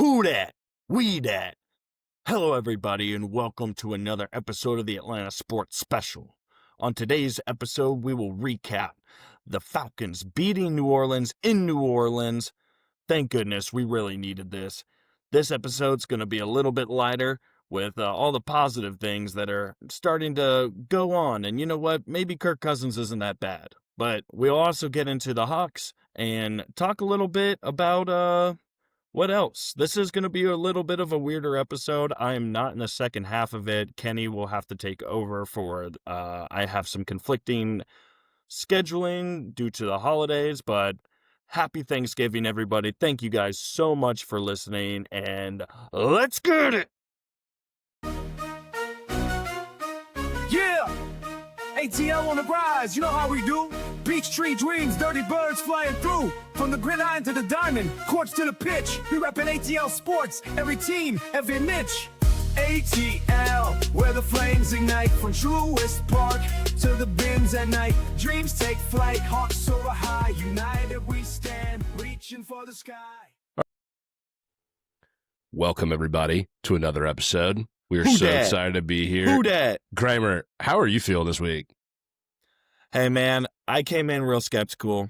Who dat? We dat. Hello, everybody, and welcome to another episode of the Atlanta Sports Special. On today's episode, we will recap the Falcons beating New Orleans in New Orleans. Thank goodness, we really needed this. This episode's going to be a little bit lighter with all the positive things that are starting to go on. And you know what? Maybe Kirk Cousins isn't that bad. But we'll also get into the Hawks and talk a little bit about what else? This is going to be a little bit of a weirder episode. I am not in the second half of it. Kenny will have to take over for, I have some conflicting scheduling due to the holidays, but happy Thanksgiving, everybody. Thank you guys so much for listening, and let's get it! Yeah! ATL on the rise, you know how we do. Beach tree dreams, dirty birds flying through. From the gridiron to the diamond, courts to the pitch. We reppin' ATL sports, every team, every niche. ATL, where the flames ignite. From Truist Park to the bins at night. Dreams take flight, hearts soar high. United we stand, reaching for the sky. Welcome, everybody, to another episode. We are Who so dat? excited to be here. Who dat? Kramer, how are you feeling this week? Hey, man, I came in real skeptical.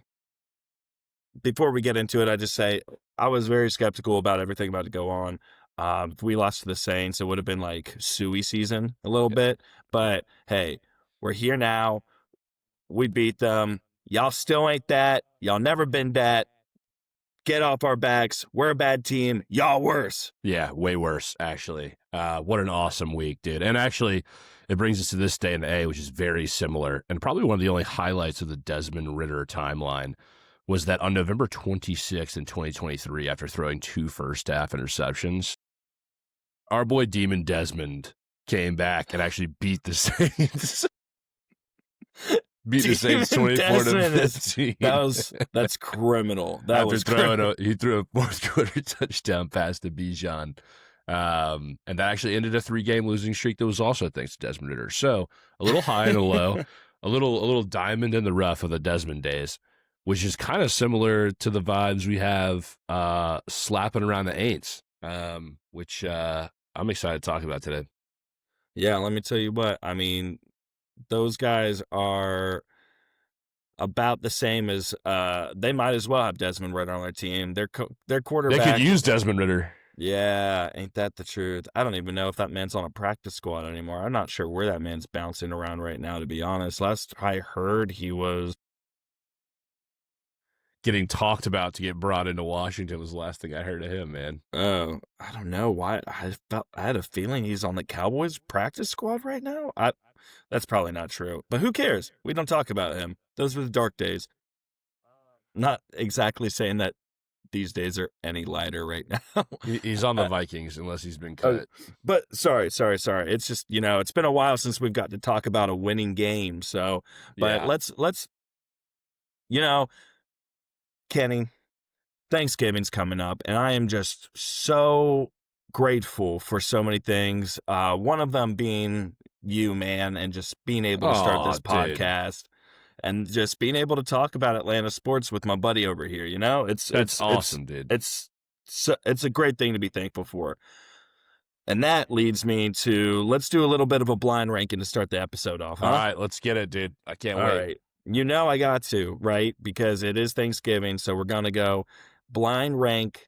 Before we get into it, I just say I was very skeptical about everything about to go on. If we lost to the Saints, it would have been like suey season a little bit. But, hey, we're here now. We beat them. Y'all still ain't that. Y'all never been that. Get off our backs. We're a bad team. Y'all worse. Yeah, way worse, actually. What an awesome week, dude. And actually, it brings us to this day in the A, which is very similar. And probably one of the only highlights of the Desmond Ridder timeline was that on November 26th in 2023, after throwing 2 first-half interceptions, our boy Demon Desmond came back and actually beat the Saints. Beat the Saints 24-15. That's criminal. That After was throwing he threw a fourth-quarter touchdown pass to Bijan. And that actually ended a 3-game losing streak that was also thanks to Desmond Ridder. So a little high and a low, a little diamond in the rough of the Desmond days, which is kind of similar to the vibes we have slapping around the AINTS, which I'm excited to talk about today. Yeah, let me tell you what. I mean, those guys are about the same as they might as well have Desmond Ridder on their team. Their quarterback. They could use Desmond Ridder. Yeah, ain't that the truth? I don't even know if that man's on a practice squad anymore. I'm not sure where that man's bouncing around right now, to be honest. Last I heard, he was Getting talked about to get brought into Washington was the last thing I heard of him, man. oh, I don't know why. I had a feeling he's on the Cowboys practice squad right now. That's probably not true, but who cares? We don't talk about him. Those were the dark days. Not exactly saying that these days are any lighter right now. He's on the Vikings unless he's been cut. But sorry. It's just, it's been a while since we've got to talk about a winning game. So, but Yeah. let's, Kenny, Thanksgiving's coming up, and I am just so grateful for so many things. One of them being you, man, and just being able to start this podcast and just being able to talk about Atlanta sports with my buddy over here. It's awesome, dude. It's a great thing to be thankful for. And that leads me to, let's do a little bit of a blind ranking to start the episode off. Huh? All right, let's get it, dude. I can't wait. All right. I got to, right? Because it is Thanksgiving, so we're going to go blind rank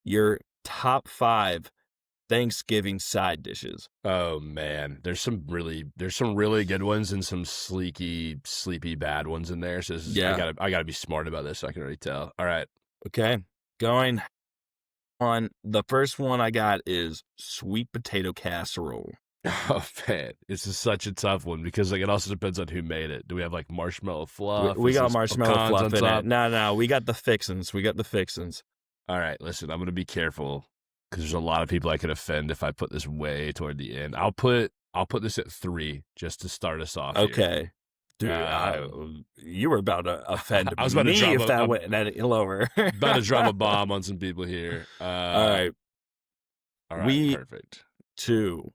your top 5 Thanksgiving side dishes. Oh man, there's some really good ones and some sleepy bad ones in there. So I gotta be smart about this. So I can already tell. All right, okay, going on. The first one I got is sweet potato casserole. Oh man, this is such a tough one because it also depends on who made it. Do we have like marshmallow fluff? We got marshmallow fluff in top? it. No, we got the fixins. All right, listen, I'm gonna be careful because there's a lot of people I could offend if I put this way toward the end. I'll put this at 3 just to start us off. Okay. Here. Dude, you were about to offend I was about me to drop if that went any lower. About to drop a bomb on some people here. All right, perfect. 2.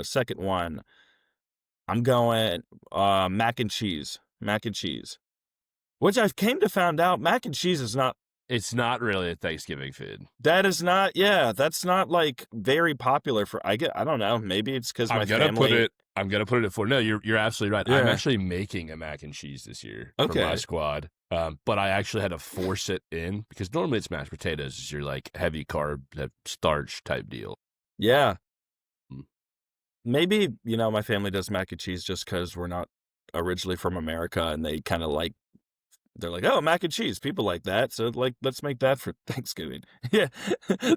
Second one. I'm going mac and cheese, which I've came to find out mac and cheese is not It's not really a Thanksgiving food. That is not, yeah, that's not like very popular for, I don't know, maybe it's because my family. I'm gonna put it at 4. No, you're absolutely right. I'm Yeah. actually making a mac and cheese this year for Okay. my squad. But I actually had to force it in because normally it's mashed potatoes. It's your like heavy carb, starch type deal. Yeah. Mm. Maybe, my family does mac and cheese just because we're not originally from America, and they kind of like, they're like, oh, mac and cheese, people like that, so like, let's make that for Thanksgiving. Yeah.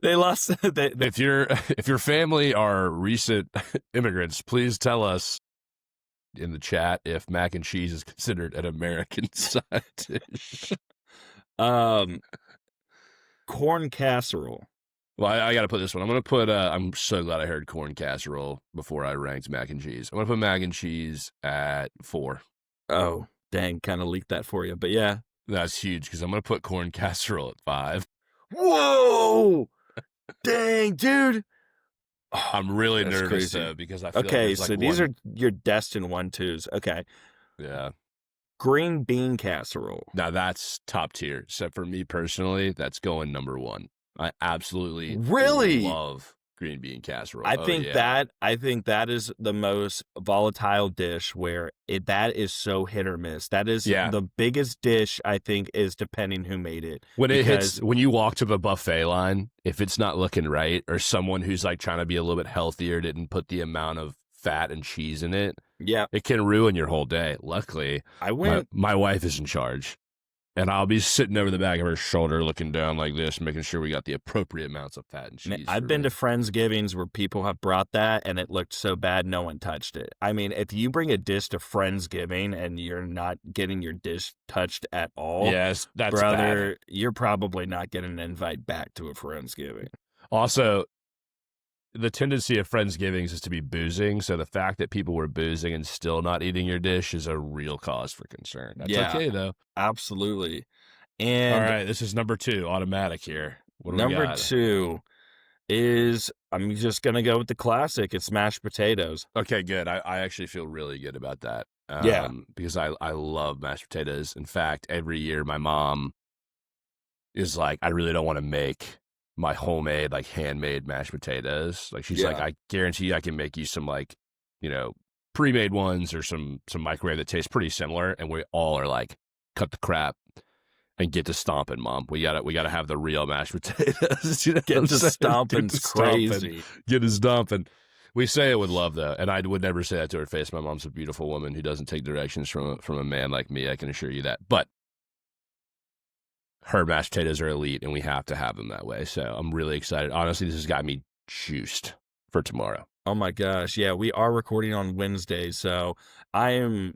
They lost. If your family are recent immigrants, please tell us in the chat if mac and cheese is considered an American side dish. Corn casserole. Well, I got to put this one. I'm going to put, I'm so glad I heard corn casserole before I ranked mac and cheese. I'm going to put mac and cheese at 4. Oh, dang, kind of leaked that for you, but yeah. That's huge because I'm going to put corn casserole at 5. Whoa! Dang, dude. I'm really That's nervous, crazy. though, because I feel Okay, like so these are your destined 1-2s. Okay. Yeah. Green bean casserole. Now, that's top tier. So for me personally, that's going number 1. I absolutely Really love green bean casserole. I think that is the most volatile dish where that is so hit or miss. That is the biggest dish, I think, is depending who made it. When you walk to the buffet line, if it's not looking right, or someone who's like trying to be a little bit healthier didn't put the amount of fat and cheese in it, it can ruin your whole day. Luckily, my wife is in charge. And I'll be sitting over the back of her shoulder looking down like this, making sure we got the appropriate amounts of fat and cheese. I've been to Friendsgivings where people have brought that, and it looked so bad no one touched it. I mean, if you bring a dish to Friendsgiving and you're not getting your dish touched at all, yes, that's brother, bad. You're probably not getting an invite back to a Friendsgiving. Also, the tendency of Friendsgivings is to be boozing, so the fact that people were boozing and still not eating your dish is a real cause for concern. That's okay, though. Absolutely. And all right, this is number 2, automatic here. What do we got? Number 2 is, I'm just going to go with the classic. It's mashed potatoes. Okay, good. I actually feel really good about that. Because I love mashed potatoes. In fact, every year my mom is like, I really don't want to make my homemade, like handmade mashed potatoes. Like she's like, I guarantee I can make you some like, pre-made ones or some microwave that tastes pretty similar. And we all are like, cut the crap and get to stomping, Mom. We gotta have the real mashed potatoes. Get to stomping's crazy. Get to stomping. We say it with love, though, and I would never say that to her face. My mom's a beautiful woman who doesn't take directions from a man like me. I can assure you that. But her mashed potatoes are elite, and we have to have them that way. So I'm really excited. Honestly, this has got me juiced for tomorrow. Oh my gosh, yeah, we are recording on Wednesday, so I am.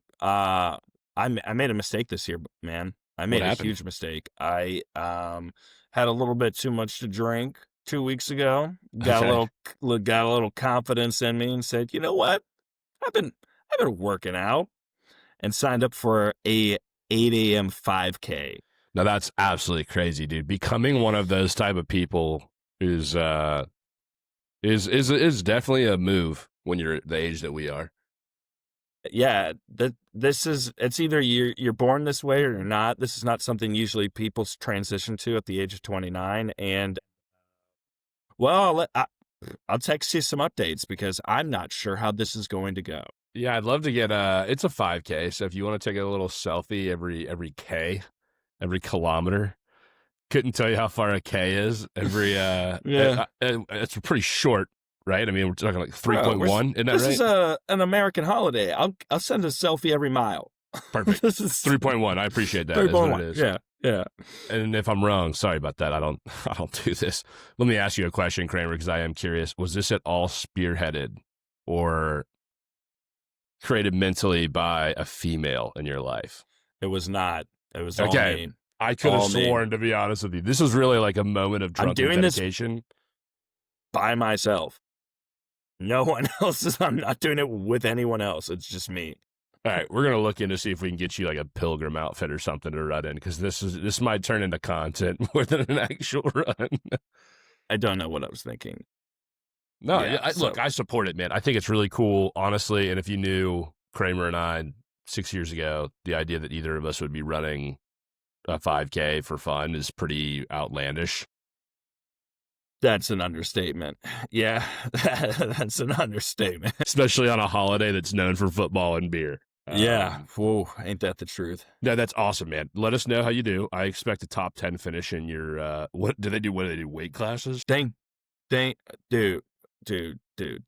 I made a mistake this year, man. I made a huge mistake. I had a little bit too much to drink 2 weeks ago. Got a little confidence in me, and said, you know what? I've been working out, and signed up for a 8 a.m. 5K. Now that's absolutely crazy, dude. Becoming one of those type of people is definitely a move when you're the age that we are. Yeah, it's either you're born this way or you're not. This is not something usually people transition to at the age of 29. And well, I'll text you some updates because I'm not sure how this is going to go. Yeah, I'd love to get it's a 5K. So if you want to take a little selfie every K, every kilometer. Couldn't tell you how far a K is. It's pretty short, right? I mean, we're talking like 3.1. Isn't that right? This is an American holiday. I'll send a selfie every mile. Perfect. This is 3.1. I appreciate that. 3.1. Yeah. And if I'm wrong, sorry about that. I don't do this. Let me ask you a question, Kramer, because I am curious. Was this at all spearheaded or created mentally by a female in your life? It was not. It was all me. I could have sworn, to be honest with you, this was really like a moment of drunken dedication. This by myself. No one else. I'm not doing it with anyone else. It's just me. All right, we're gonna look into see if we can get you like a pilgrim outfit or something to run in, because this might turn into content more than an actual run. I don't know what I was thinking. No, look, I support it, man. I think it's really cool, honestly. And if you knew Kramer and I 6 years ago, the idea that either of us would be running a 5K for fun is pretty outlandish. That's an understatement. Yeah, that's an understatement. Especially on a holiday that's known for football and beer. Yeah, whoa, ain't that the truth? Yeah, that's awesome, man. Let us know how you do. I expect a top 10 finish in your, what do they do? What do they do? Weight classes? Thank, dude.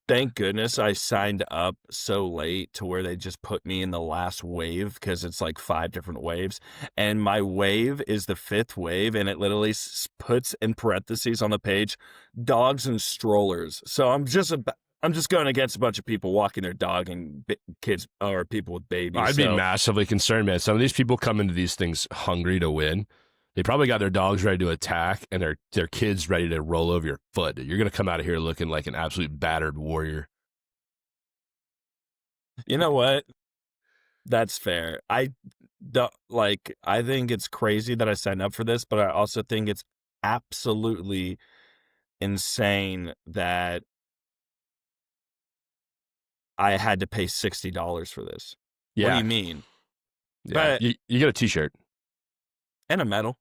Thank goodness I signed up so late to where they just put me in the last wave because it's like 5 different waves. And my wave is the 5th wave, and it literally puts in parentheses on the page, dogs and strollers. So I'm just going against a bunch of people walking their dog and kids or people with babies. I'd be massively concerned, man. Some of these people come into these things hungry to win. They probably got their dogs ready to attack and their kids ready to roll over your foot. You're going to come out of here looking like an absolute battered warrior. You know what? That's fair. I think it's crazy that I signed up for this, but I also think it's absolutely insane that I had to pay $60 for this. Yeah. What do you mean? Yeah. But you get a t-shirt. And a medal.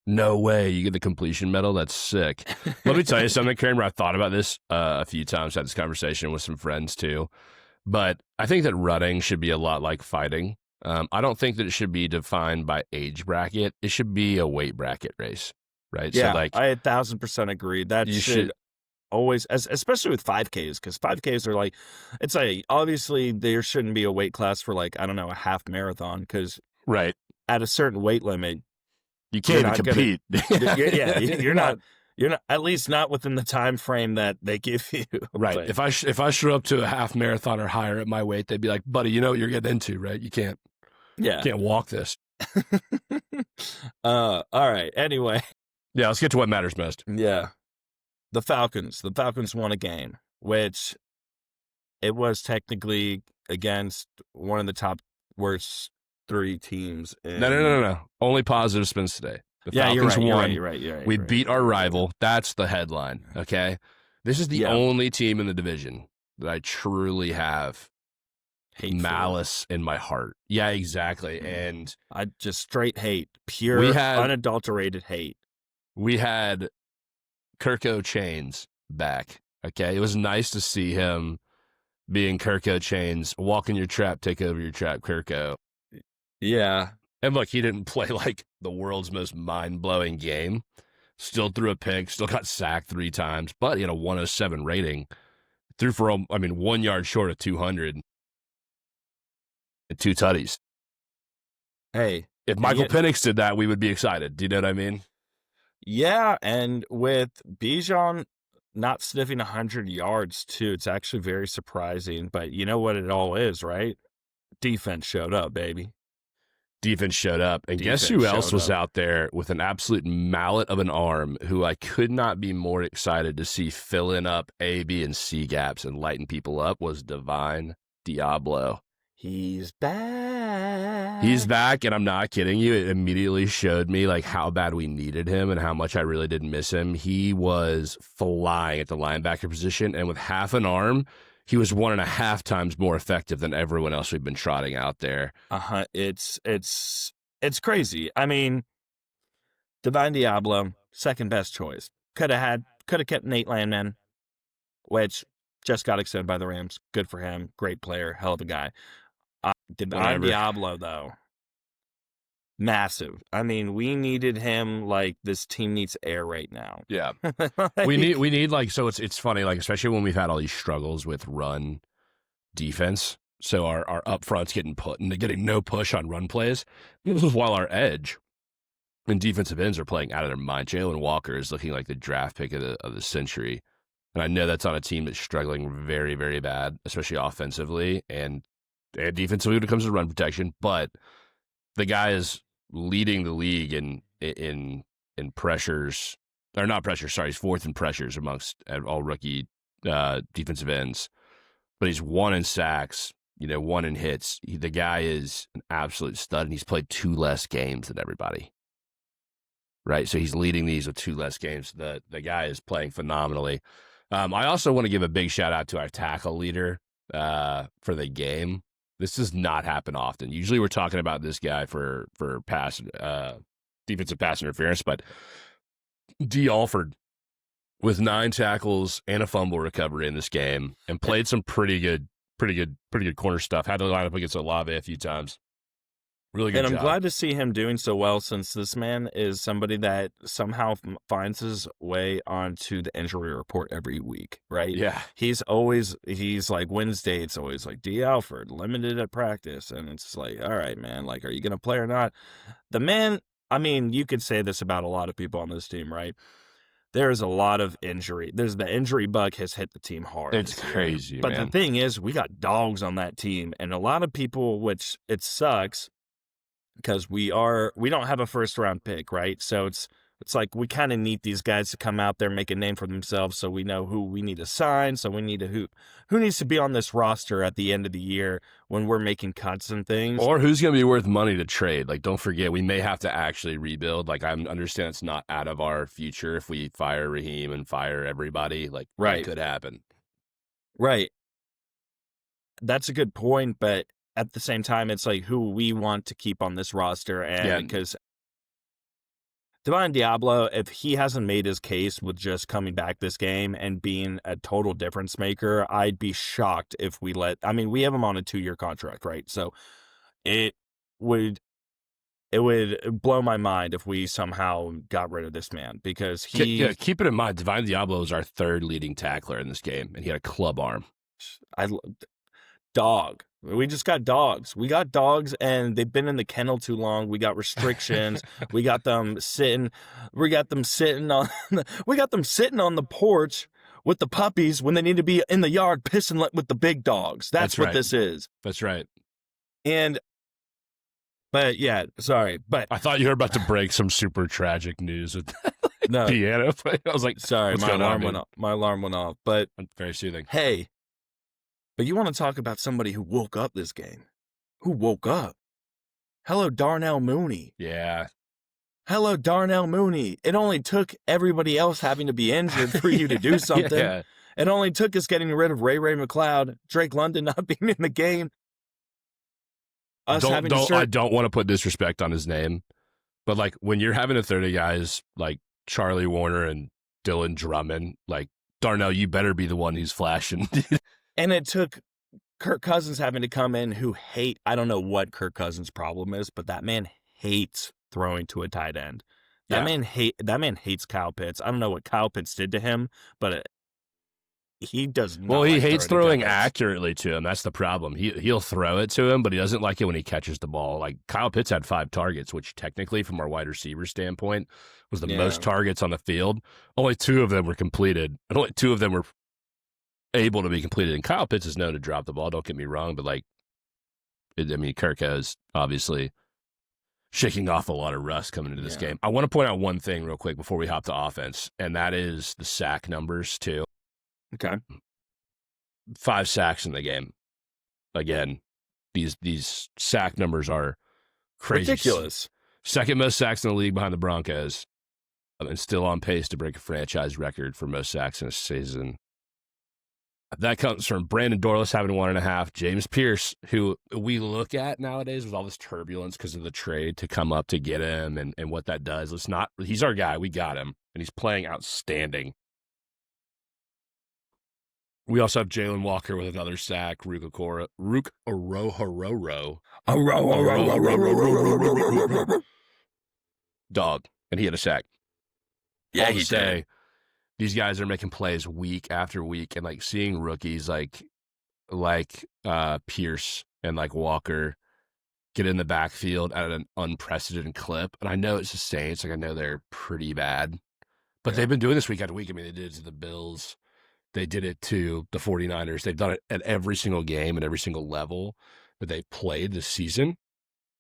No way. You get the completion medal? That's sick. Let me tell you something, Kramer. I've thought about this a few times. I had this conversation with some friends too. But I think that running should be a lot like fighting. I don't think that it should be defined by age bracket. It should be a weight bracket race, right? Yeah, so like, I 1,000% agree. That should always, especially with 5Ks, because 5Ks are like, it's like, obviously there shouldn't be a weight class for like, I don't know, a half marathon, because right at a certain weight limit, you can't even compete. You're not, at least not within the time frame that they give you. Right. But if I show up to a half marathon or higher at my weight, they'd be like, buddy, you know what you're getting into, right? You can't walk this. All right. Anyway. Yeah, let's get to what matters most. Yeah. The Falcons won a game, which it was technically against one of the top worst 3 teams. No. Only positive spins today. The Falcons won. You're right. We beat our rival. That's the headline, okay? This is the only team in the division that I truly have malice in my heart. Yeah, exactly. And I just straight hate. Pure, unadulterated hate. We had Kirko Chains back, okay? It was nice to see him being Kirko Chains, walk in your trap, take over your trap, Kirko. Yeah. And look, he didn't play like the world's most mind-blowing game. Still threw a pick, still got sacked 3 times, but he had a 107 rating. Threw for, 1 yard short of 200. And 2 tutties. Hey. If Michael Penix did that, we would be excited. Do you know what I mean? Yeah, and with Bijan not sniffing 100 yards, too, it's actually very surprising. But you know what it all is, right? Defense showed up, baby. Defense showed up. And guess who else was out there with an absolute mallet of an arm who I could not be more excited to see filling up A, B, and C gaps and lighting people up was Divine Diablo. He's back. He's back, and I'm not kidding you. It immediately showed me like how bad we needed him and how much I really did miss him. He was flying at the linebacker position, and with half an arm, he was 1.5 times more effective than everyone else we've been trotting out there. It's crazy. I mean, Divine Diablo, second best choice. Could have kept Nate Landman, which just got extended by the Rams. Good for him. Great player. Hell of a guy. Divine Diablo, though, massive. I mean, we needed him like this team needs air right now. Yeah. we need like, so it's funny, like, especially when we've had all these struggles with run defense. So our up front's getting no push on run plays, while our edge and defensive ends are playing out of their mind. Jalen Walker is looking like the draft pick of the century. And I know that's on a team that's struggling very, very bad, especially offensively and defensively when it comes to run protection. But the guy is leading the league in pressures, or not pressures, sorry, he's 4th in pressures amongst all rookie defensive ends. But he's 1 in sacks, 1 in hits. The guy is an absolute stud, and he's played 2 less games than everybody. Right? So he's leading these with 2 less games. The guy is playing phenomenally. I also want to give a big shout out to our tackle leader for the game. This does not happen often. Usually we're talking about this guy for pass defensive pass interference, but D. Alford with 9 tackles and a fumble recovery in this game and played some pretty good corner stuff. Had to line up against Olave a few times. Really good And I'm job. glad to see him doing so well, since this man is somebody that somehow finds his way onto the injury report every week, right? Yeah. He's like Wednesday, it's always like D. Alford, limited at practice. And it's like, all right, man, like, are you going to play or not? The man, I mean, you could say this about a lot of people on this team, right? There is a lot of injury. The injury bug has hit the team hard. It's crazy, but man. the thing is, we got dogs on that team, and a lot of people, which it sucks, because we don't have a first round pick, right? So it's like we kind of need these guys to come out there and make a name for themselves, so we know who we need to sign. So we need to who needs to be on this roster at the end of the year when we're making cuts and things. Or who's going to be worth money to trade. Like, don't forget, we may have to actually rebuild. Like, I understand it's not out of our future if we fire Raheem and fire everybody. Like, Right. That could happen. Right. That's a good point, but at the same time, it's like who we want to keep on this roster. And because Divine Diablo, if he hasn't made his case with just coming back this game and being a total difference maker, I'd be shocked if we we have him on a 2-year contract, right? So it would blow my mind if we somehow got rid of this man, because keep it in mind, Divine Diablo is our 3rd leading tackler in this game, and he had a club arm. Dog. We just got dogs. We got dogs, and they've been in the kennel too long. We got restrictions. we got them sitting on the porch with the puppies when they need to be in the yard pissing with the big dogs. That's what this is. That's right. But yeah, sorry. But I thought you were about to break some super tragic news with no piano. I was like, sorry, my alarm went off. My alarm went off. But very soothing. Hey. But you want to talk about somebody who woke up this game? Who woke up? Hello, Darnell Mooney. Yeah. Hello, Darnell Mooney. It only took everybody else having to be injured for you to do something. Yeah. It only took us getting rid of Ray McLeod, Drake London not being in the game. I don't want to put disrespect on his name, but like when you're having 30 guys like Charlie Warner and Dylan Drummond, like Darnell, you better be the one who's flashing. And it took Kirk Cousins having to come in, I don't know what Kirk Cousins' problem is, but that man hates throwing to a tight end. That man hates Kyle Pitts. I don't know what Kyle Pitts did to him, but he does not. Well, he hates throwing accurately to him. That's the problem. He'll throw it to him, but he doesn't like it when he catches the ball. Like Kyle Pitts had 5 targets, which technically from our wide receiver standpoint was the most targets on the field. Only 2 of them were completed, and only 2 of them were able to be completed. And Kyle Pitts is known to drop the ball, don't get me wrong, but Kirk has obviously shaking off a lot of rust coming into this game. I want to point out one thing real quick before we hop to offense, and that is the sack numbers too. Okay. 5 sacks in the game. Again, these sack numbers are crazy. Ridiculous. 2nd most sacks in the league behind the Broncos, and still on pace to break a franchise record for most sacks in a season. That comes from Brandon Dorless having 1.5. James Pierce, who we look at nowadays with all this turbulence because of the trade to come up to get him and what that does. He's our guy. We got him, and he's playing outstanding. We also have Jalen Walker with another sack. Rook Orohororo. Dog. And he had a sack. Yeah, he did. These guys are making plays week after week, and like seeing rookies like Pierce and like Walker get in the backfield at an unprecedented clip. And I know it's the Saints, like I know they're pretty bad, but they've been doing this week after week. I mean, they did it to the Bills, they did it to the 49ers. They've done it at every single game and every single level that they played this season.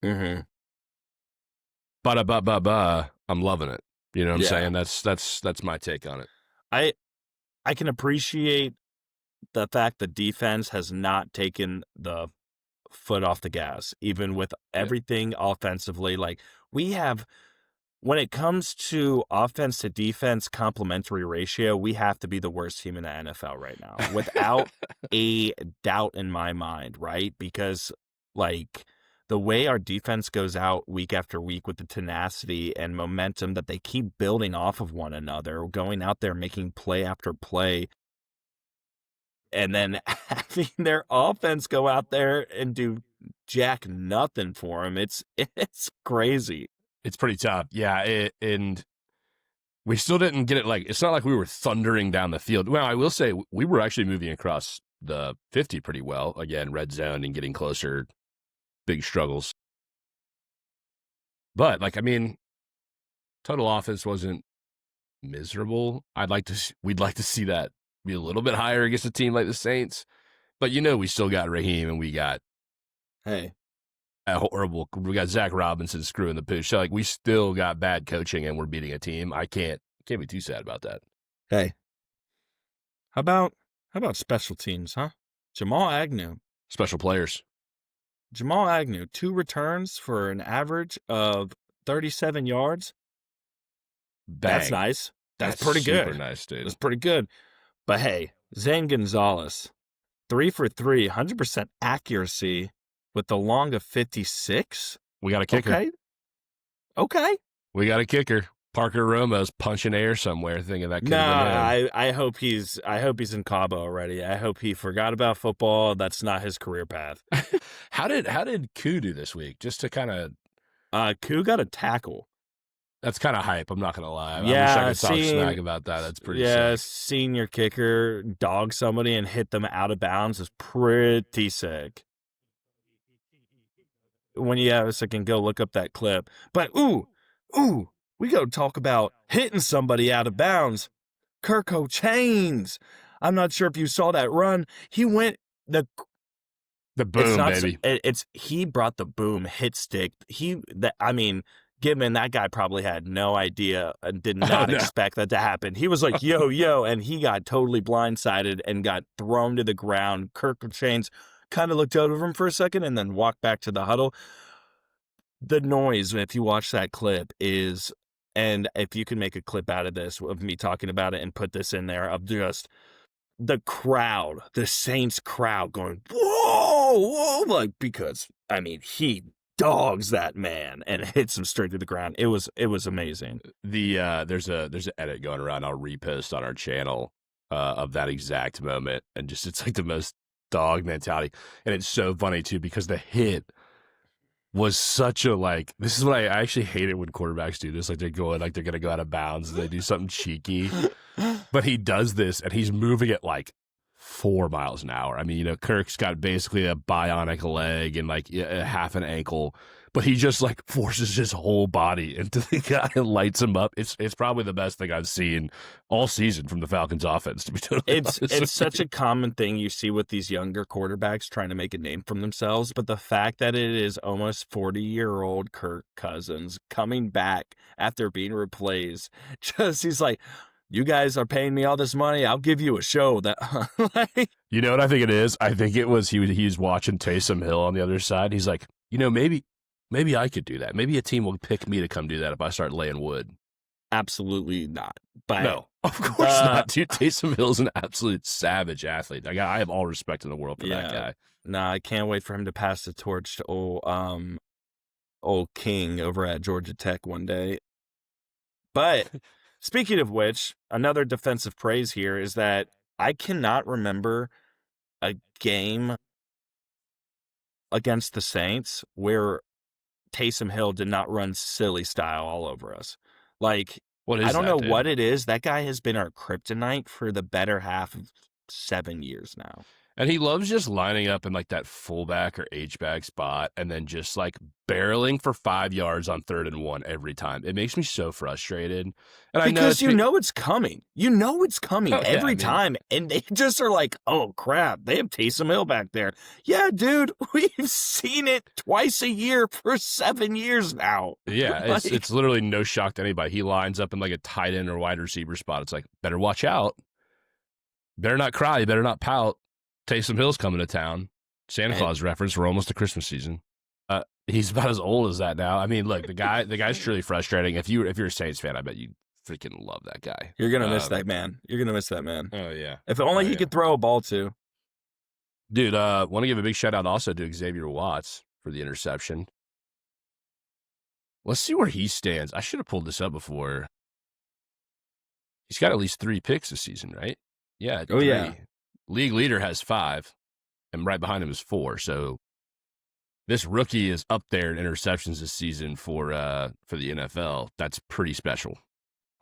Mm-hmm. I'm loving it. You know what I'm saying? That's my take on it. I can appreciate the fact that defense has not taken the foot off the gas, even with everything offensively. Like we have, when it comes to offense to defense complementary ratio, we have to be the worst team in the NFL right now, without a doubt in my mind, right? Because Like, the way our defense goes out week after week with the tenacity and momentum that they keep building off of one another, going out there making play after play, and then having their offense go out there and do jack nothing for them. It's crazy. It's pretty tough. Yeah, and we still didn't get it. Like, it's not like we were thundering down the field. Well, I will say we were actually moving across the 50 pretty well. Again, red zone and getting closer, big struggles. But, like, I mean, total offense wasn't miserable. We'd like to see that be a little bit higher against a team like the Saints. But we still got Raheem and we got Hey, we got Zach Robinson screwing the pooch. So, like, we still got bad coaching and we're beating a team. I can't be too sad about that. hey. How about special teams, huh? Jamal Agnew. Special players. Jamal Agnew, 2 returns for an average of 37 yards. Bang. That's nice. That's pretty super good. Nice, dude. That's pretty good. But hey, Zane Gonzalez, 3 for 3, 100% accuracy with the long of 56. We got a kicker. Okay. We got a kicker. Parker Romo's punching air somewhere, thinking that could have been him. I hope he's in Cabo already. I hope he forgot about football. That's not his career path. How did Koo do this week? Just to kind of Koo got a tackle. That's kind of hype. I'm not gonna lie. Yeah, I wish I could talk smack about that. That's pretty sick. Seeing your kicker dog somebody and hit them out of bounds is pretty sick. When you have a second, go look up that clip. But ooh, we go talk about hitting somebody out of bounds. Kirko Chains. I'm not sure if you saw that run. He went the boom, baby. He brought the boom hit stick. Given that guy probably had no idea and did not expect that to happen. He was like, yo, and he got totally blindsided and got thrown to the ground. Kirko Chains kind of looked over him for a second and then walked back to the huddle. The noise, if you watch that clip, is, and if you can make a clip out of this, of me talking about it and put this in there, of just the crowd, the Saints crowd going, whoa, like, because, he dogs that man and hits him straight to the ground. It was amazing. There's an edit going around. I'll repost on our channel of that exact moment, and just it's like the most dog mentality, and it's so funny too because the hit was such a, like, this is what I actually hate it when quarterbacks do this, like they're gonna go out of bounds and they do something cheeky, but he does this and he's moving at like 4 miles an hour. Kirk's got basically a bionic leg and like a half an ankle, but he just like forces his whole body into the guy and lights him up. It's probably the best thing I've seen all season from the Falcons offense, to be totally honest. It's such a common thing you see with these younger quarterbacks trying to make a name for themselves, but the fact that it is almost 40-year-old Kirk Cousins coming back after being replaced, he's like, you guys are paying me all this money. I'll give you a show that. You know what I think it is? I think it was he was watching Taysom Hill on the other side. He's like, maybe I could do that. Maybe a team will pick me to come do that if I start laying wood. Absolutely not. But no, of course not, dude. Taysom Hill's an absolute savage athlete. I have all respect in the world for that guy. Nah, I can't wait for him to pass the torch to old King over at Georgia Tech one day. But speaking of which, another defensive praise here is that I cannot remember a game against the Saints where Taysom Hill did not run silly style all over us. Like, I don't know what it is. That guy has been our kryptonite for the better half of 7 years now. And he loves just lining up in like that fullback or H-back spot and then just like barreling for 5 yards on 3rd and 1 every time. It makes me so frustrated. And because it's coming. It's coming every time. And they just are like, oh, crap, they have Taysom Hill back there. Yeah, dude, we've seen it twice a year for 7 years now. Yeah, it's literally no shock to anybody. He lines up in like a tight end or wide receiver spot. It's like, better watch out. Better not cry. Better not pout. Taysom Hill's coming to town. Santa Claus reference. We're almost to Christmas season. He's about as old as that now. Look, the guy's truly frustrating. If you're a Saints fan, I bet you freaking love that guy. You're gonna miss that man. Oh yeah. If only he could throw a ball too. Dude, want to give a big shout out also to Xavier Watts. for the interception. Let's see where he stands. I should have pulled this up before. He's got at least 3 picks this season, right? Yeah, Oh, 3. yeah. League leader has 5, and right behind him is 4. So this rookie is up there in interceptions this season for the NFL. That's pretty special.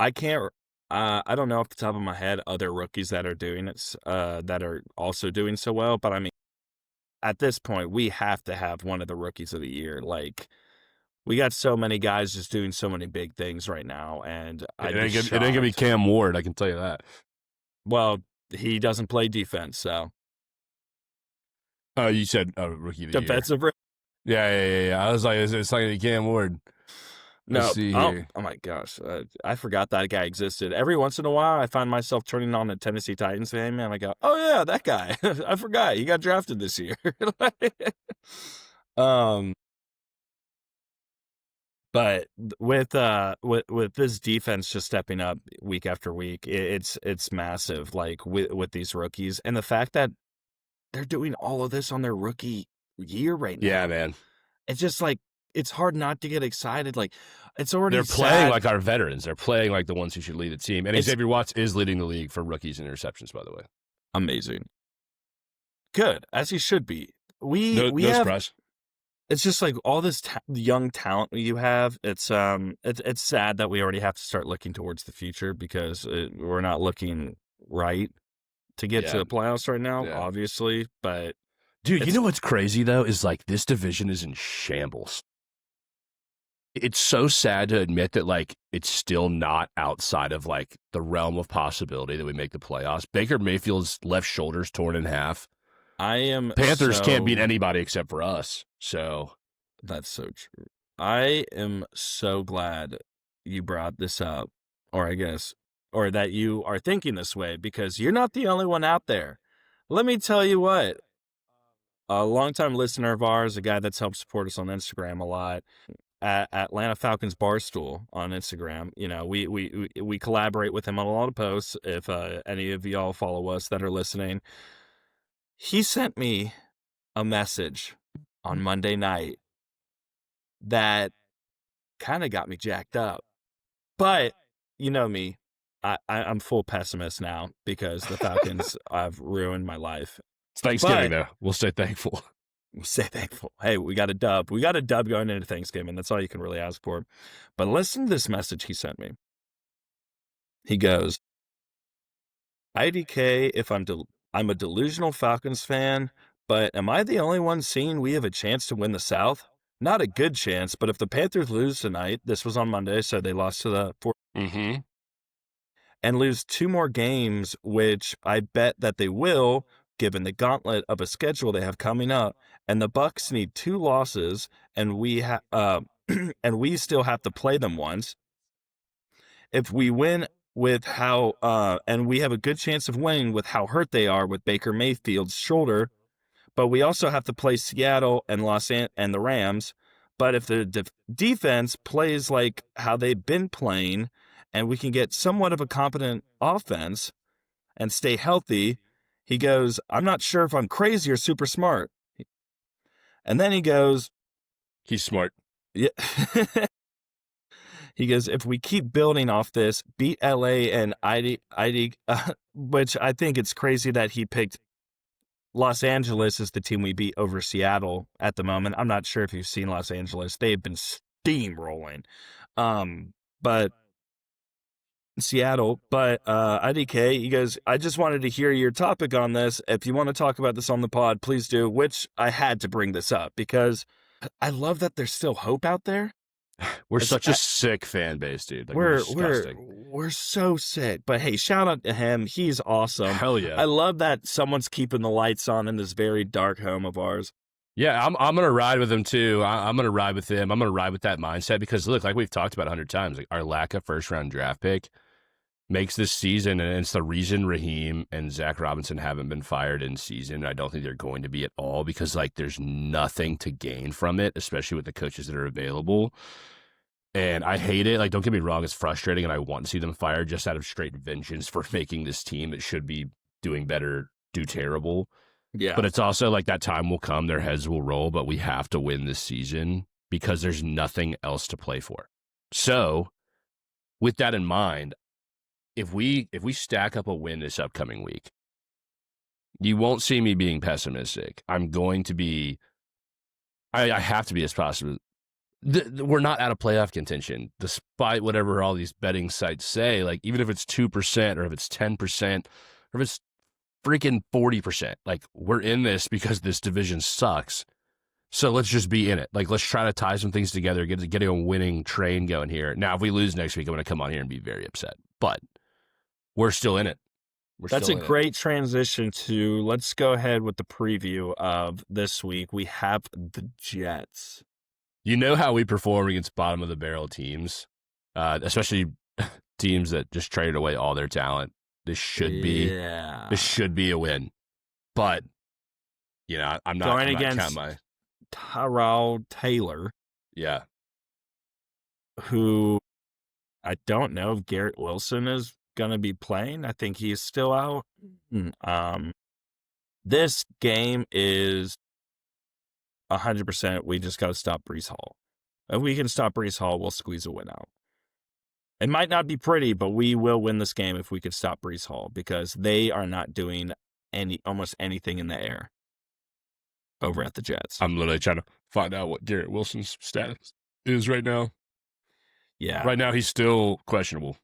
I don't know off the top of my head other rookies that are doing it, that are also doing so well. But I mean, at this point, we have to have one of the rookies of the year. Like, we got so many guys just doing so many big things right now, and It ain't gonna be Cam Ward, I can tell you that. Well, he doesn't play defense, so. Oh, you said rookie of the Defensive. year. Yeah. I was like, it's not gonna be Cam Ward. Let's No. see here. Oh my gosh, I forgot that guy existed. Every once in a while, I find myself turning on a Tennessee Titans game, and I go, "Oh yeah, that guy! I forgot he got drafted this year." But with this defense just stepping up week after week, it's massive. Like with these rookies, and the fact that they're doing all of this on their rookie year right now. Yeah, man. It's just like, it's hard not to get excited. Like, it's already They're playing sad. like our veterans. They're playing like the ones who should lead the team. And Xavier Watts is leading the league for rookies and interceptions, by the way. Amazing. Good, as he should be. We No have. surprise. It's just like all this young talent you have. It's sad that we already have to start looking towards the future because we're not looking right to get to the playoffs right now, obviously. But dude, you know what's crazy though is like this division is in shambles. It's so sad to admit that like it's still not outside of like the realm of possibility that we make the playoffs. Baker Mayfield's left shoulder's torn in half. Panthers can't beat anybody except for us. So that's so true. I am so glad you brought this up, or that you are thinking this way, because you're not the only one out there. Let me tell you what. A longtime listener of ours, a guy that's helped support us on Instagram a lot, at Atlanta Falcons Barstool on Instagram. You know, we collaborate with him on a lot of posts. If any of y'all follow us that are listening, he sent me a message on Monday night that kind of got me jacked up. But you know me, I'm full pessimist now because the Falcons have ruined my life. It's Thanksgiving, though. We'll stay thankful. We'll stay thankful. Hey, we got a dub. We got a dub going into Thanksgiving. That's all you can really ask for. But listen to this message he sent me. He goes, IDK, if I'm a delusional Falcons fan, but am I the only one seeing we have a chance to win the South? Not a good chance, but if the Panthers lose tonight, this was on Monday, so they lost to the and lose 2 more games, which I bet that they will, given the gauntlet of a schedule they have coming up, and the Bucs need 2 losses, and we and we still have to play them once. If we win with how and we have a good chance of winning with how hurt they are with Baker Mayfield's shoulder, but we also have to play Seattle and and the Rams. But if the defense plays like how they've been playing, and we can get somewhat of a competent offense and stay healthy, he goes, I'm not sure if I'm crazy or super smart. And then he goes, he's smart. Yeah. He goes, if we keep building off this, beat LA and ID, which I think it's crazy that he picked Los Angeles as the team we beat over Seattle at the moment. I'm not sure if you've seen Los Angeles. They've been steamrolling. But Seattle, but IDK, he goes, I just wanted to hear your topic on this. If you want to talk about this on the pod, please do, which I had to bring this up because I love that there's still hope out there. We're such a sick fan base, dude. Like, we're so sick. But hey, shout out to him. He's awesome. Hell yeah. I love that someone's keeping the lights on in this very dark home of ours. Yeah, I'm going to ride with him too. I'm going to ride with him. I'm going to ride with that mindset because look, like we've talked about 100 times, like our lack of first round draft pick makes this season, and it's the reason Raheem and Zach Robinson haven't been fired in season. I don't think they're going to be at all because like there's nothing to gain from it, especially with the coaches that are available. And I hate it. Like, don't get me wrong, it's frustrating, and I want to see them fired just out of straight vengeance for making this team that should be doing better do terrible. Yeah. But it's also like that time will come, their heads will roll, but we have to win this season because there's nothing else to play for. So with that in mind, if we stack up a win this upcoming week, you won't see me being pessimistic. I'm going to be, I have to be as possible. We're not out of playoff contention, despite whatever all these betting sites say. Like, even if it's 2% or if it's 10% or if it's freaking 40%, like, we're in this because this division sucks. So let's just be in it. Like, let's try to tie some things together, get a winning train going here. Now, if we lose next week, I'm going to come on here and be very upset. But we're still in it. That's a great transition to, let's go ahead with the preview of this week. We have the Jets. You know how we perform against bottom of the barrel teams, especially teams that just traded away all their talent. This should be a win. But, you know, I'm not going against Tyrell Taylor. Yeah. Who I don't know if Garrett Wilson is going to be playing. I think he's still out. This game is 100%. We just got to stop Breece Hall. If we can stop Breece Hall, we'll squeeze a win out. It might not be pretty, but we will win this game if we could stop Breece Hall, because they are not doing almost anything in the air over at the Jets. I'm literally trying to find out what Garrett Wilson's status is right now. Yeah. Right now, he's still questionable.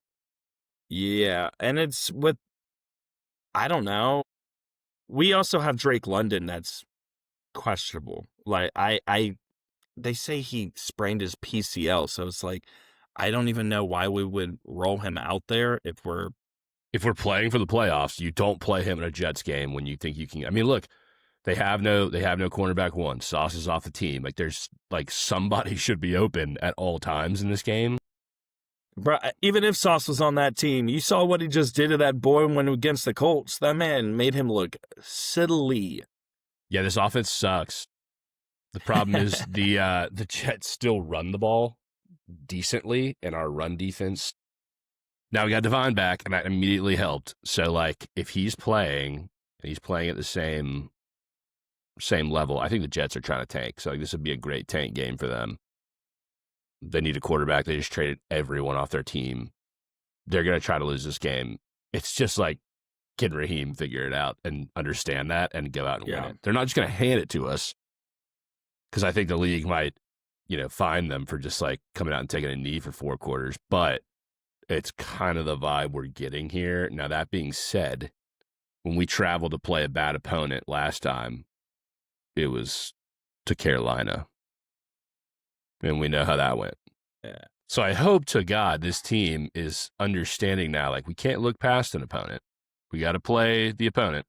Yeah. And it's with, I don't know. We also have Drake London that's questionable. Like, they say he sprained his PCL. So it's like, I don't even know why we would roll him out there if we're playing for the playoffs. You don't play him in a Jets game when you think you can. I mean, look, they have no cornerback one. Sauce is off the team. Like, there's like somebody should be open at all times in this game. Bro, even if Sauce was on that team, you saw what he just did to that boy when against the Colts. That man made him look silly. Yeah, this offense sucks. The problem is the Jets still run the ball decently, and our run defense. Now we got Devine back, and that immediately helped. So, like, if he's playing, and he's playing at the same level, I think the Jets are trying to tank. So, like, this would be a great tank game for them. They need a quarterback. They just traded everyone off their team. They're going to try to lose this game. It's just like, can Raheem figure it out and understand that and go out and win it? They're not just going to hand it to us, because I think the league might, fine them for just like coming out and taking a knee for 4 quarters. But it's kind of the vibe we're getting here. Now, that being said, when we traveled to play a bad opponent last time, it was to Carolina. And we know how that went. Yeah. So I hope to God this team is understanding now, like, we can't look past an opponent. We got to play the opponent.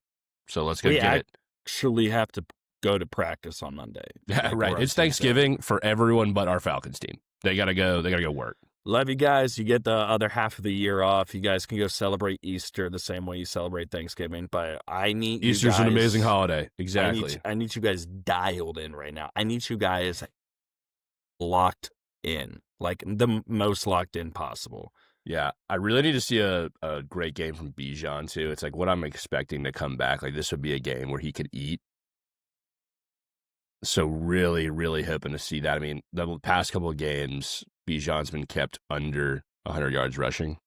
So let's go get it. Actually have to go to practice on Monday. Yeah, right. It's Thanksgiving for everyone but our Falcons team. They got to go work. Love you guys. You get the other half of the year off. You guys can go celebrate Easter the same way you celebrate Thanksgiving. But I need Easter's an amazing holiday. Exactly. I need you guys dialed in right now. I need you guys locked in, like the most locked in possible. Yeah, I really need to see a great game from Bijan too. It's like what I'm expecting to come back. Like, this would be a game where he could eat. So really, really hoping to see that. I mean, the past couple of games, Bijan's been kept under 100 yards rushing.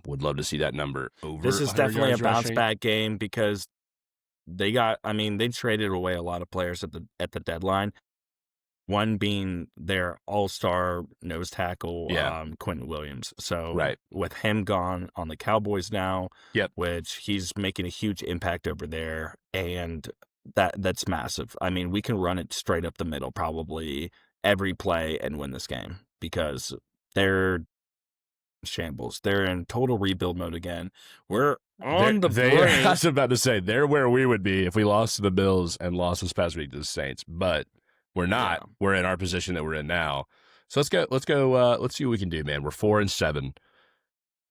Would love to see that number over. This is definitely a bounce rushing. back game, because they traded away a lot of players at the deadline. One being their all-star nose tackle, Quentin Williams. So with him gone on the Cowboys now, which he's making a huge impact over there, and that's massive. I mean, we can run it straight up the middle probably every play and win this game, because they're shambles. They're in total rebuild mode again. We're on the brink. I was about to say, they're where we would be if we lost to the Bills and lost this past week to the Saints, but we're not. Yeah. We're in our position that we're in now. So let's go. Let's see what we can do, man. We're 4-7.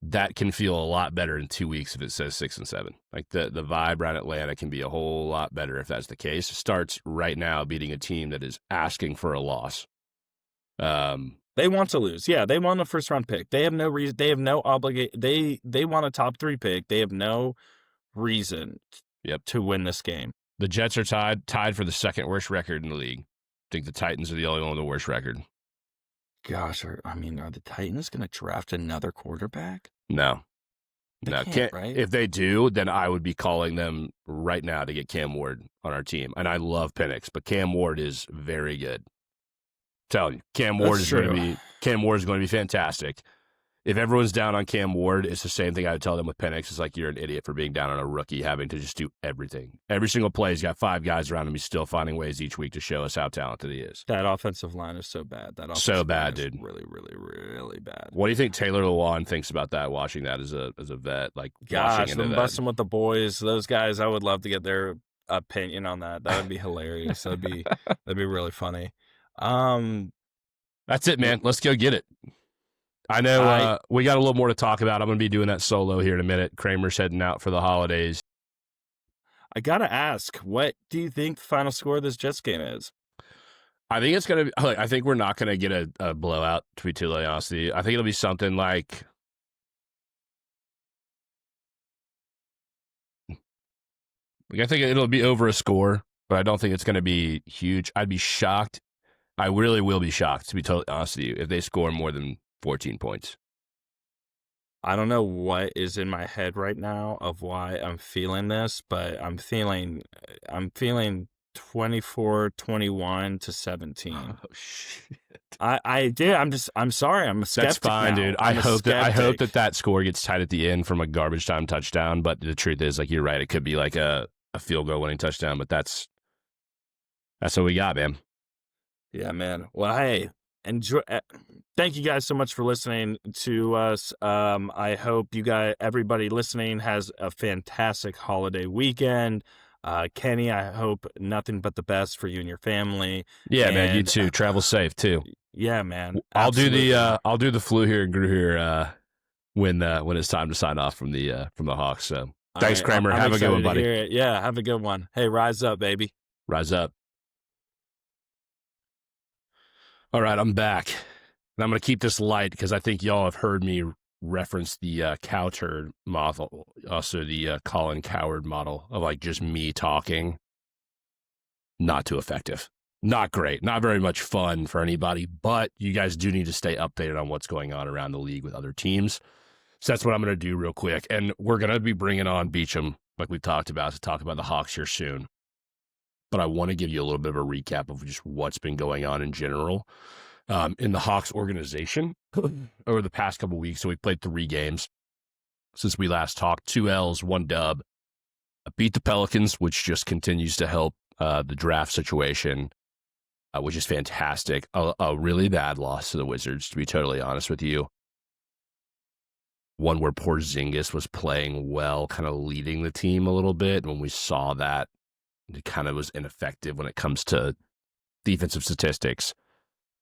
That can feel a lot better in 2 weeks if it says 6-7. Like, the vibe around Atlanta can be a whole lot better if that's the case. It starts right now beating a team that is asking for a loss. They want to lose. Yeah, they want a first-round pick. They have no reason. They have no obligation. They want a top 3 pick. They have no reason to win this game. The Jets are tied for the second worst record in the league. I think the Titans are the only one with the worst record. Gosh, are the Titans going to draft another quarterback? No. They can't, right? If they do, then I would be calling them right now to get Cam Ward on our team. And I love Penix, but Cam Ward is very good. I'm telling you, Cam Ward is going to be fantastic. If everyone's down on Cam Ward, it's the same thing I would tell them with Penix. It's like you're an idiot for being down on a rookie, having to just do everything. Every single play, he's got 5 guys around him. He's still finding ways each week to show us how talented he is. That offensive line is so bad. So bad, dude. Really, really, really bad. What do you think Taylor Lewan thinks about that, watching that as a vet? Like, gosh, them busting with the boys. Those guys, I would love to get their opinion on that. That would be hilarious. that'd be really funny. That's it, man. Let's go get it. I know we got a little more to talk about. I'm going to be doing that solo here in a minute. Kramer's heading out for the holidays. I got to ask, what do you think the final score of this Jets game is? I think it's going to be, I think we're not going to get a blowout, to be totally honest with you. I think it'll be something like, I think it'll be over a score, but I don't think it's going to be huge. I'd be shocked. I really will be shocked, to be totally honest with you, if they score more than 14 points. I don't know what is in my head right now of why I'm feeling this, but I'm feeling 24-21 to 17. Oh shit. I'm sorry. I'm a skeptic. That's fine, now. Dude. I hope that score gets tied at the end from a garbage time touchdown, but the truth is, like, you're right, it could be like a field goal winning touchdown, but that's what we got, man. Yeah, man. Well, hey, enjoy. Thank you guys so much for listening to us. I hope everybody listening has a fantastic holiday weekend. Kenny, I hope nothing but the best for you and your family. Yeah, man. You too. Travel safe too. Yeah, man. I'll do the flu here and Gru here when it's time to sign off from the Hawks. So thanks, right, Kramer. Have a good one, buddy. Yeah, have a good one. Hey, rise up, baby. Rise up. All right, I'm back. And I'm going to keep this light because I think y'all have heard me reference the cow turd model, also the Colin Coward model of like just me talking. Not too effective. Not great. Not very much fun for anybody, but you guys do need to stay updated on what's going on around the league with other teams. So that's what I'm going to do real quick. And we're going to be bringing on Beecham, like we've talked about, to talk about the Hawks here soon. But I want to give you a little bit of a recap of just what's been going on in general in the Hawks organization over the past couple of weeks. So we've played 3 games since we last talked, 2 L's, 1 dub. Beat the Pelicans, which just continues to help the draft situation, which is fantastic. A really bad loss to the Wizards, to be totally honest with you. One where Porzingis was playing well, kind of leading the team a little bit. When we saw that, it kind of was ineffective when it comes to defensive statistics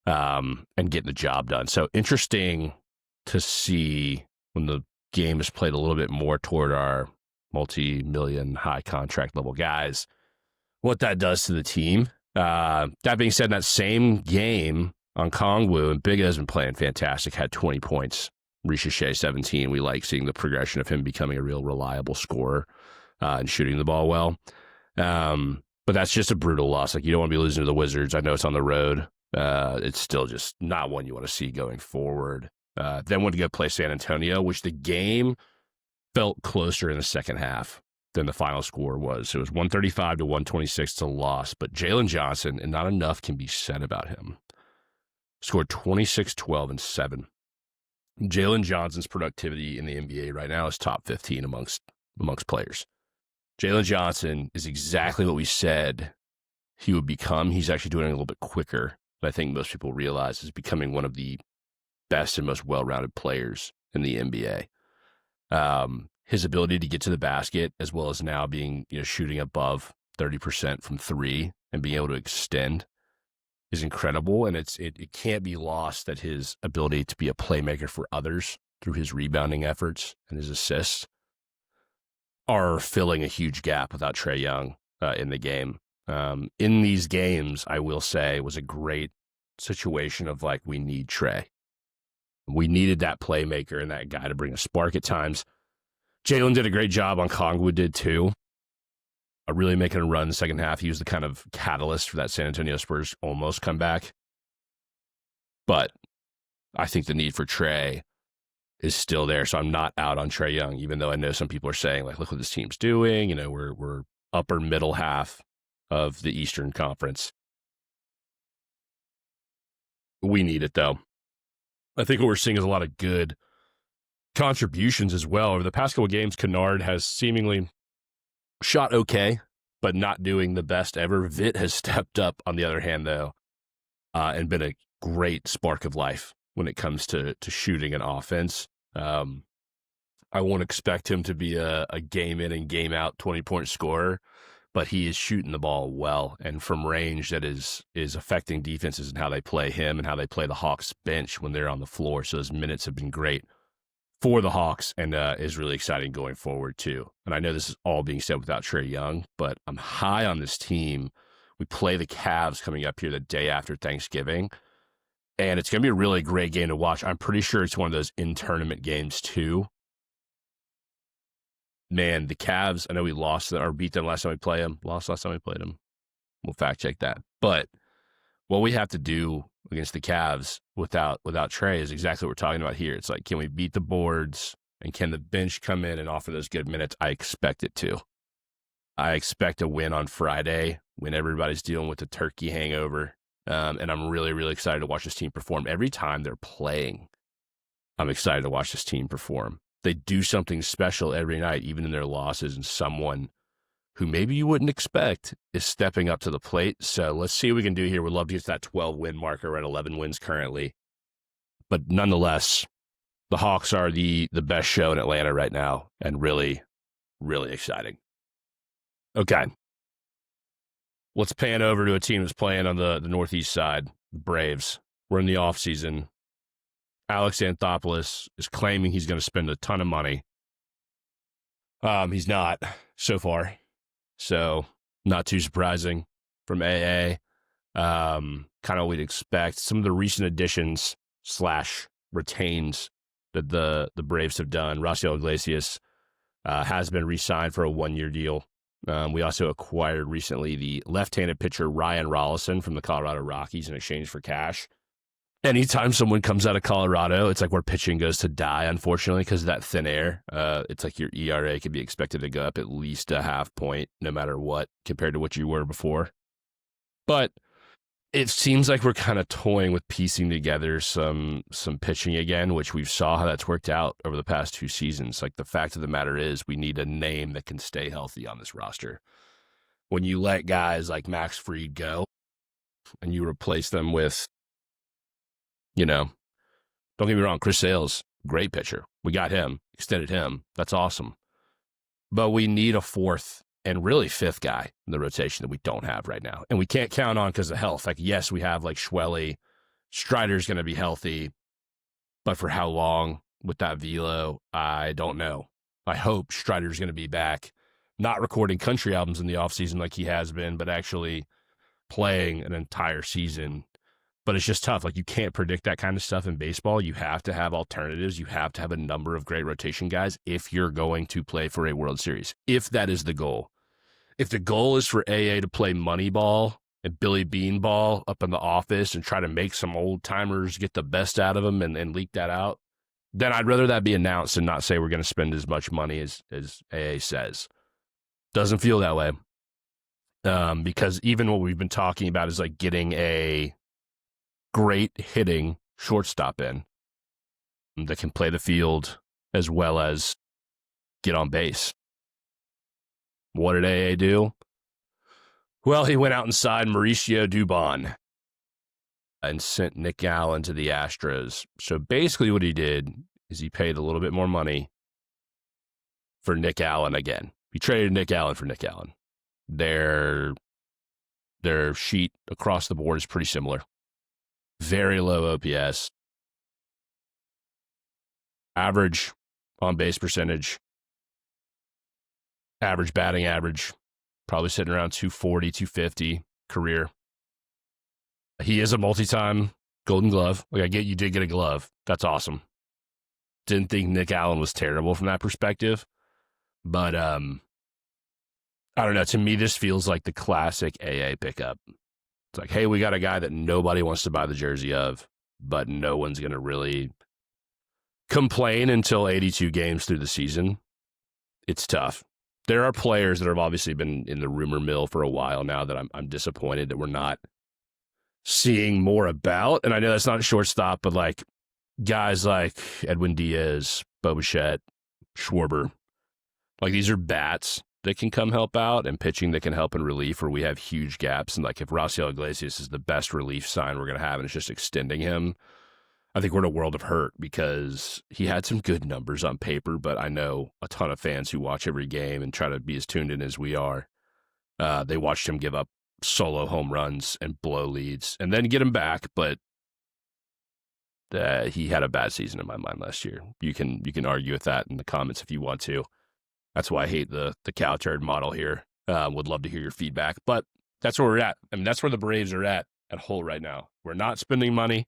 and getting the job done. So interesting to see when the game is played a little bit more toward our multi-million high contract level guys, what that does to the team. That being said, in that same game on Kongwu, and Big has been playing fantastic, had 20 points, Ricochet 17. We like seeing the progression of him becoming a real reliable scorer and shooting the ball well. But that's just a brutal loss. Like, you don't want to be losing to the Wizards. I know it's on the road. It's still just not one you want to see going forward. Then went to go play San Antonio, which the game felt closer in the second half than the final score was. It was 135 to 126 to loss. But Jalen Johnson, and not enough can be said about him, scored 26, 12, and 7. Jalen Johnson's productivity in the NBA right now is top 15 amongst players. Jalen Johnson is exactly what we said he would become. He's actually doing it a little bit quicker than I think most people realize. Is becoming one of the best and most well-rounded players in the NBA. His ability to get to the basket, as well as now being, shooting above 30% from 3 and being able to extend, is incredible. And it can't be lost that his ability to be a playmaker for others through his rebounding efforts and his assists are filling a huge gap without Trae Young in the game. In these games, I will say, it was a great situation of like, we need Trae. We needed that playmaker and that guy to bring a spark at times. Jalen did a great job on Kongwu, did too. really making a run in the second half. He was the kind of catalyst for that San Antonio Spurs almost comeback. But I think the need for Trae is still there. So I'm not out on Trae Young, even though I know some people are saying, like, look what this team's doing. We're upper middle half of the Eastern Conference. We need it, though. I think what we're seeing is a lot of good contributions as well. Over the past couple of games, Kennard has seemingly shot okay, but not doing the best ever. Vit has stepped up, on the other hand, though, and been a great spark of life when it comes to shooting and offense. I won't expect him to be a game in and game out 20-point scorer, but he is shooting the ball well and from range that is affecting defenses and how they play him and how they play the Hawks bench when they're on the floor. So his minutes have been great for the Hawks and is really exciting going forward too. And I know this is all being said without Trae Young, but I'm high on this team. We play the Cavs coming up here the day after Thanksgiving, and it's going to be a really great game to watch. I'm pretty sure it's one of those in-tournament games too. Man, the Cavs, I know we lost or beat them last time we played them. Lost last time we played them. We'll fact check that. But what we have to do against the Cavs without Trae is exactly what we're talking about here. It's like, can we beat the boards and can the bench come in and offer those good minutes? I expect it to. I expect a win on Friday when everybody's dealing with the turkey hangover. And I'm really, really excited to watch this team perform. Every time they're playing, I'm excited to watch this team perform. They do something special every night, even in their losses, and someone who maybe you wouldn't expect is stepping up to the plate. So let's see what we can do here. We'd love to get to that 12-win marker. We're at 11 wins currently. But nonetheless, the Hawks are the best show in Atlanta right now, and really, really exciting. Okay. Let's pan over to a team that's playing on the Northeast side, the Braves. We're in the offseason. Alex Anthopoulos is claiming he's going to spend a ton of money. He's not so far. So not too surprising from AA. Kind of what we'd expect. Some of the recent additions / retains that the Braves have done. Raciel Iglesias has been re-signed for a 1-year deal. We also acquired recently the left-handed pitcher Ryan Rollison from the Colorado Rockies in exchange for cash. Anytime someone comes out of Colorado, it's like where pitching goes to die, unfortunately, because of that thin air. It's like your ERA could be expected to go up at least a half point, no matter what, compared to what you were before. But it seems like we're kind of toying with piecing together some pitching again, which we saw how that's worked out over the past 2 seasons. Like, the fact of the matter is we need a name that can stay healthy on this roster. When you let guys like Max Fried go and you replace them with, don't get me wrong, Chris Sale's great pitcher. We got him, extended him. That's awesome. But we need a 4th and really 5th guy in the rotation that we don't have right now. And we can't count on because of health. Like, yes, we have like Schwelly. Strider's going to be healthy. But for how long with that velo, I don't know. I hope Strider's going to be back, not recording country albums in the offseason like he has been, but actually playing an entire season. But it's just tough. Like, you can't predict that kind of stuff in baseball. You have to have alternatives. You have to have a number of great rotation guys if you're going to play for a World Series, if that is the goal. If the goal is for AA to play Moneyball and Billy Beanball up in the office and try to make some old timers get the best out of them and leak that out, then I'd rather that be announced and not say we're going to spend as much money as AA says. Doesn't feel that way. Because even what we've been talking about is like getting a great hitting shortstop in that can play the field as well as get on base. What did AA do? Well, he went out and signed Mauricio Dubon and sent Nick Allen to the Astros. So basically what he did is he paid a little bit more money for Nick Allen again. He traded Nick Allen for Nick Allen. Their sheet across the board is pretty similar. Very low OPS. Average on base percentage. Average batting average. Probably sitting around 240, 250 career. He is a multi-time Golden Glove. Like, I get you did get a glove. That's awesome. Didn't think Nick Allen was terrible from that perspective. But I don't know. To me, this feels like the classic AA pickup. It's like, hey, we got a guy that nobody wants to buy the jersey of, but no one's going to really complain until 82 games through the season. It's tough. There are players that have obviously been in the rumor mill for a while now that I'm disappointed that we're not seeing more about. And I know that's not a shortstop, but like guys like Edwin Diaz, Bo Bichette, Schwarber, like these are bats that can come help out and pitching that can help in relief where we have huge gaps. And like if Raciel Iglesias is the best relief sign we're going to have and it's just extending him, I think we're in a world of hurt because he had some good numbers on paper, but I know a ton of fans who watch every game and try to be as tuned in as we are. They watched him give up solo home runs and blow leads and then get him back, but he had a bad season in my mind last year. You can argue with that in the comments if you want to. That's why I hate the cow turd model here. Would love to hear your feedback, but that's where we're at. I mean, that's where the Braves are at whole right now. We're not spending money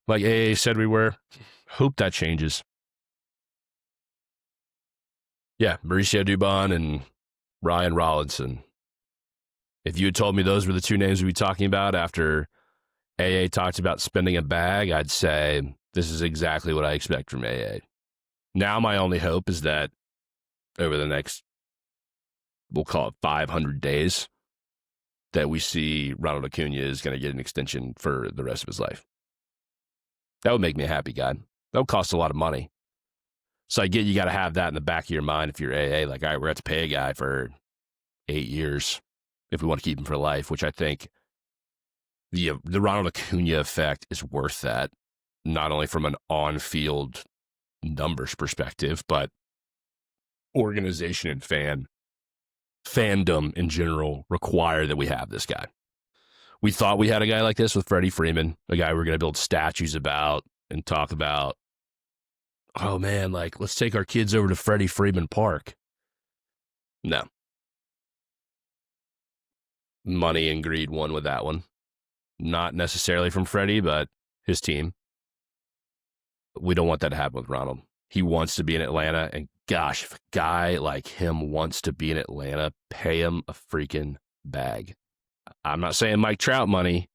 like AA said we were. Hope that changes. Yeah, Mauricio Dubon and Ryan Rollinson. If you had told me those were the two names we'd be talking about after AA talked about spending a bag, I'd say this is exactly what I expect from AA. Now my only hope is that over the next, we'll call it 500 days, that we see Ronald Acuna is going to get an extension for the rest of his life. That would make me a happy guy. That would cost a lot of money. So I get you got to have that in the back of your mind if you're AA. Like, all right, we're going to have to pay a guy for 8 years if we want to keep him for life, which I think the Ronald Acuna effect is worth that, not only from an on-field numbers perspective, but organization and fandom in general require that we have this guy. We thought we had a guy like this with Freddie Freeman, a guy we're going to build statues about and talk about, oh man, like let's take our kids over to Freddie Freeman Park. No. Money and greed won with that one. Not necessarily from Freddie, but his team. We don't want that to happen with Ronald. He wants to be in Atlanta, and gosh, if a guy like him wants to be in Atlanta, pay him a freaking bag. I'm not saying Mike Trout money.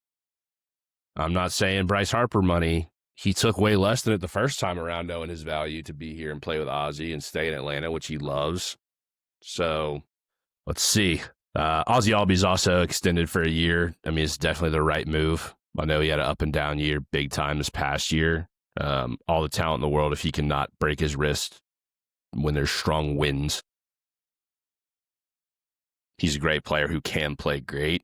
I'm not saying Bryce Harper money. He took way less than it the first time around, knowing his value to be here and play with Ozzy and stay in Atlanta, which he loves. So let's see. Ozzy Albies also extended for a year. I mean, it's definitely the right move. I know he had an up and down year big time this past year. All the talent in the world, if he cannot break his wrist when there's strong winds. He's a great player who can play great.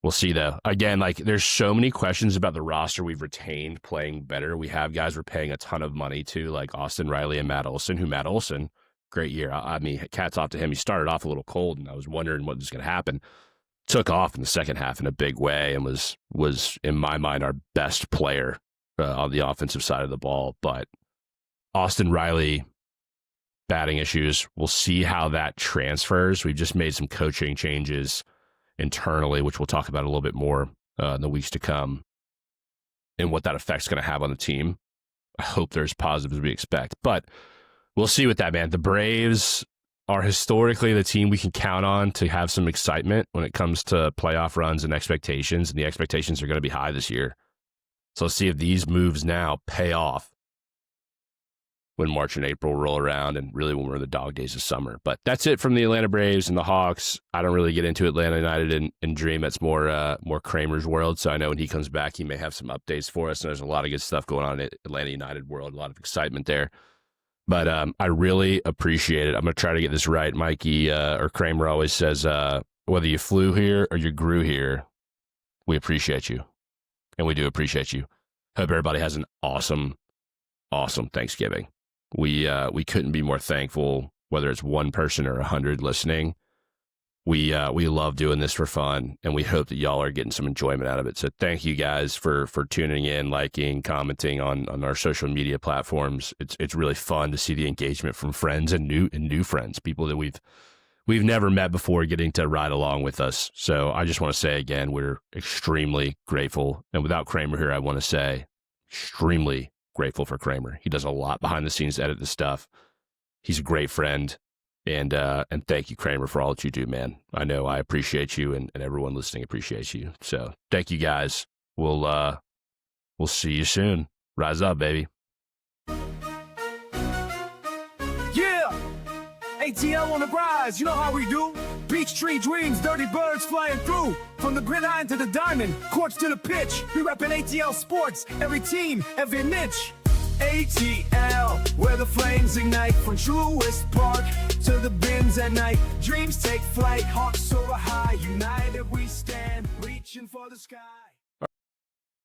We'll see, though. Again, like there's so many questions about the roster we've retained playing better. We have guys we're paying a ton of money to, like Austin Riley and Matt Olson, Matt Olson, great year. I mean, hats off to him. He started off a little cold, and I was wondering what was going to happen. Took off in the second half in a big way and was in my mind, our best player on the offensive side of the ball. But Austin Riley, batting issues. We'll see how that transfers. We've just made some coaching changes internally, which we'll talk about a little bit more in the weeks to come, and what that effect's going to have on the team. I hope they're as positive as we expect, but we'll see with that, man. The Braves are historically the team we can count on to have some excitement when it comes to playoff runs and expectations, and the expectations are going to be high this year. So let's see if these moves now pay off when March and April roll around, and really when we're in the dog days of summer. But that's it from the Atlanta Braves and the Hawks. I don't really get into Atlanta United and Dream. That's more Kramer's world. So I know when he comes back, he may have some updates for us. And there's a lot of good stuff going on in Atlanta United world, a lot of excitement there. But I really appreciate it. I'm going to try to get this right. Mikey or Kramer always says, whether you flew here or you grew here, we appreciate you. And we do appreciate you. Hope everybody has an awesome Thanksgiving. We couldn't be more thankful, whether it's one person or 100 listening. We love doing this for fun, and we hope that y'all are getting some enjoyment out of it. So thank you guys for tuning in, liking, commenting on our social media platforms. It's really fun to see the engagement from friends and new friends, people that we've never met before, getting to ride along with us. So I just want to say again, we're extremely grateful. And without Kramer here, I want to say extremely grateful for Kramer. He does a lot behind the scenes to edit this stuff. He's a great friend. And thank you, Kramer, for all that you do, man. I know I appreciate you, and everyone listening appreciates you. So thank you, guys. We'll see you soon. Rise up, baby. Yeah! ATL on the rise, you know how we do. Beach tree dreams, dirty birds flying through. From the gridiron to the diamond, courts to the pitch. We reppin' ATL sports, every team, every niche. ATL, where the flames ignite. From Truist Park to the bins at night. Dreams take flight, hearts soar high. United we stand, reaching for the sky.